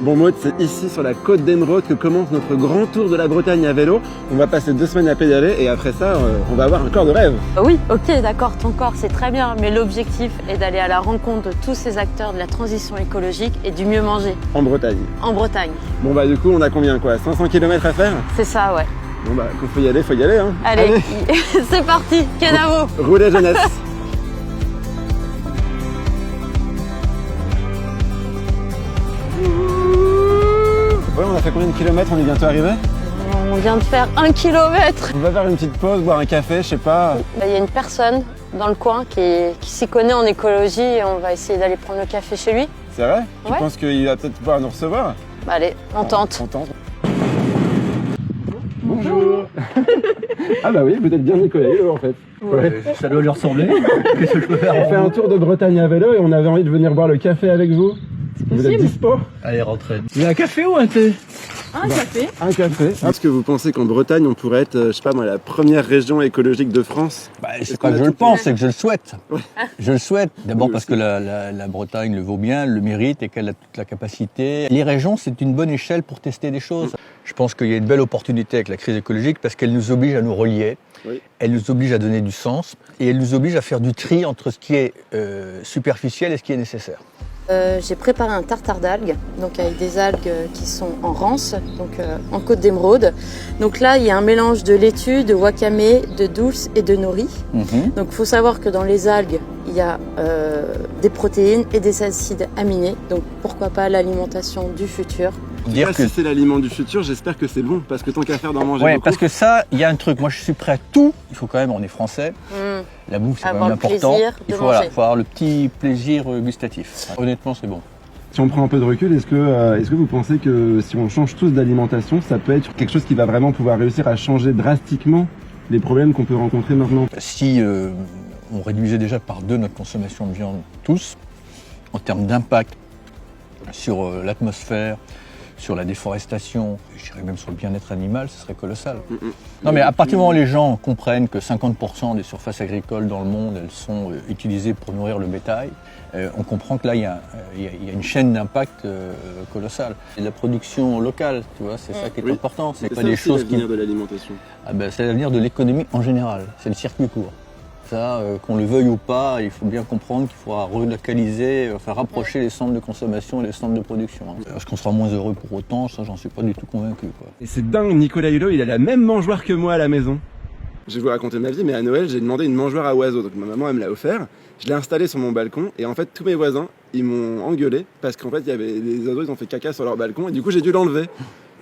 Bon Maud, c'est ici sur la côte d'Émeraude que commence notre grand tour de la Bretagne à vélo. On va passer 2 semaines à pédaler et après ça, on va avoir un corps de rêve. Oui, ok, d'accord, ton corps c'est très bien, mais l'objectif est d'aller à la rencontre de tous ces acteurs de la transition écologique et du mieux manger. En Bretagne. En Bretagne. Bon bah du coup, on a combien quoi? 500 km à faire? C'est ça, ouais. Bon bah, quand faut y aller hein. Allez. C'est parti, Kenavo. Roulez jeunesse. Ouais, on a fait combien de kilomètres? On est bientôt arrivé? On vient de faire 1 kilomètre. On va faire une petite pause, boire un café, je sais pas. Il y a une personne dans le coin qui s'y connaît en écologie et on va essayer d'aller prendre le café chez lui. C'est vrai? Tu Ouais. penses qu'il va peut-être pouvoir nous recevoir? Bah, allez, on tente. On tente. Bonjour. Ah bah oui, vous êtes bien Nicolas en fait. Ouais. Ça doit lui ressembler. Qu'est-ce que je peux faire? On fait un tour de Bretagne à vélo et on avait envie de venir boire le café avec vous. Vous êtes dispo? Allez, rentrez. Vous voulez un café ou un thé? Un café. Un café. Est-ce que vous pensez qu'en Bretagne, on pourrait être, je sais pas moi, la première région écologique de France? C'est pas que je le pense, c'est que je le souhaite. Ouais. Je le souhaite. D'abord parce que la Bretagne le vaut bien, le mérite et qu'elle a toute la capacité. Les régions, c'est une bonne échelle pour tester des choses. Je pense qu'il y a une belle opportunité avec la crise écologique parce qu'elle nous oblige à nous relier. Oui. Elle nous oblige à donner du sens et elle nous oblige à faire du tri entre ce qui est superficiel et ce qui est nécessaire. J'ai préparé un tartare d'algues, donc avec des algues qui sont en rance, donc en côte d'Émeraude. Donc là, il y a un mélange de laitue, de wakame, de dulse et de nori. Donc il faut savoir que dans les algues, il y a des protéines et des acides aminés. Donc pourquoi pas l'alimentation du futur. Dire que si c'est l'aliment du futur, j'espère que c'est bon, parce que tant qu'à faire d'en manger beaucoup. Parce que ça, il y a un truc, moi je suis prêt à tout. Il faut quand même, on est français, la bouffe c'est quand même important. Il faut avoir le petit plaisir gustatif. Honnêtement, c'est bon. Si on prend un peu de recul, est-ce que vous pensez que si on change tous d'alimentation, ça peut être quelque chose qui va vraiment pouvoir réussir à changer drastiquement les problèmes qu'on peut rencontrer maintenant? Si on réduisait déjà par 2 notre consommation de viande tous, en termes d'impact sur l'atmosphère, sur la déforestation, je dirais même sur le bien-être animal, ce serait colossal. Non mais à partir du moment où les gens comprennent que 50% des surfaces agricoles dans le monde, elles sont utilisées pour nourrir le bétail, on comprend que là il y a une chaîne d'impact colossale. Et la production locale, tu vois, c'est ça qui est important. C'est pas des choses qui... C'est l'avenir de l'alimentation. C'est l'avenir de l'économie en général, c'est le circuit court. Ça, qu'on le veuille ou pas, il faut bien comprendre qu'il faudra relocaliser, enfin rapprocher les centres de consommation et les centres de production. Est-ce qu'on sera moins heureux pour autant? Ça, j'en suis pas du tout convaincu, quoi. Et c'est dingue, Nicolas Hulot, il a la même mangeoire que moi à la maison. Je vais vous raconter ma vie, mais à Noël, j'ai demandé une mangeoire à oiseaux. Donc ma maman, elle me l'a offert. Je l'ai installée sur mon balcon et en fait, tous mes voisins, ils m'ont engueulé parce qu'en fait, il y avait les oiseaux, ils ont fait caca sur leur balcon et du coup, j'ai dû l'enlever.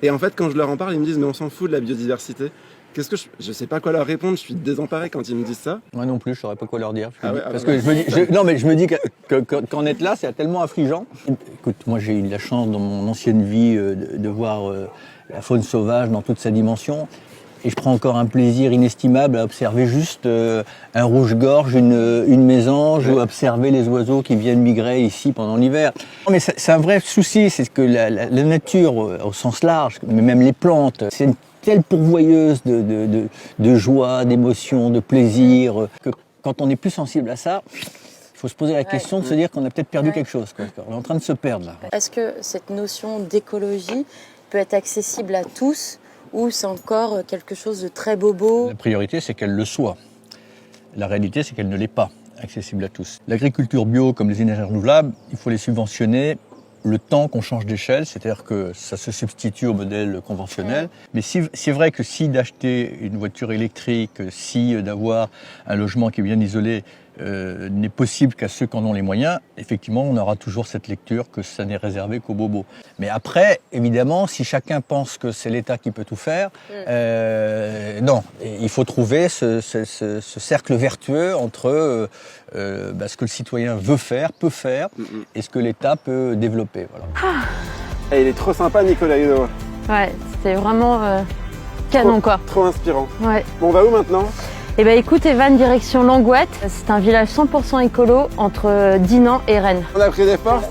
Et en fait, quand je leur en parle, ils me disent, mais on s'en fout de la biodiversité. Qu'est-ce que je sais pas quoi leur répondre, je suis désemparé quand ils me disent ça. Moi non plus, je saurais pas quoi leur dire. Parce que je me dis qu'en être là, c'est tellement affligeant. Écoute, moi j'ai eu la chance dans mon ancienne vie de voir la faune sauvage dans toute sa dimension. Et je prends encore un plaisir inestimable à observer juste un rouge-gorge, une mésange, ou observer les oiseaux qui viennent migrer ici pendant l'hiver. Mais c'est un vrai souci, c'est que la nature, au sens large, mais même les plantes, c'est une telle pourvoyeuse de joie, d'émotion, de plaisir, que quand on est plus sensible à ça, il faut se poser la question de se dire qu'on a peut-être perdu quelque chose. On est en train de se perdre là. Est-ce que cette notion d'écologie peut être accessible à tous ou c'est encore quelque chose de très bobo? La priorité, c'est qu'elle le soit. La réalité, c'est qu'elle ne l'est pas accessible à tous. L'agriculture bio, comme les énergies renouvelables, il faut les subventionner le temps qu'on change d'échelle, c'est-à-dire que ça se substitue au modèle conventionnel. Mais c'est vrai que si d'acheter une voiture électrique, si d'avoir un logement qui est bien isolé n'est possible qu'à ceux qui en ont les moyens, effectivement, on aura toujours cette lecture que ça n'est réservé qu'aux bobos. Mais après, évidemment, si chacun pense que c'est l'État qui peut tout faire, non. Et il faut trouver ce cercle vertueux entre ce que le citoyen veut faire, peut faire, et ce que l'État peut développer. Voilà. Et il est trop sympa, Nicolas Hulot. Ouais, c'était vraiment canon, quoi. Trop inspirant. Ouais. Bon, on va où maintenant? Eh ben écoute Evan, direction Langouette. C'est un village 100% écolo entre Dinan et Rennes. On a pris des forces,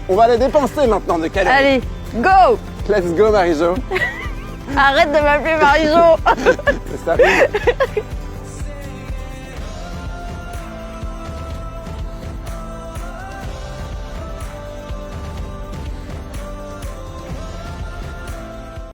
on va les dépenser maintenant de calories. Allez, go! Let's go Marie-Jo. Arrête de m'appeler Marie-Jo. Ça arrive.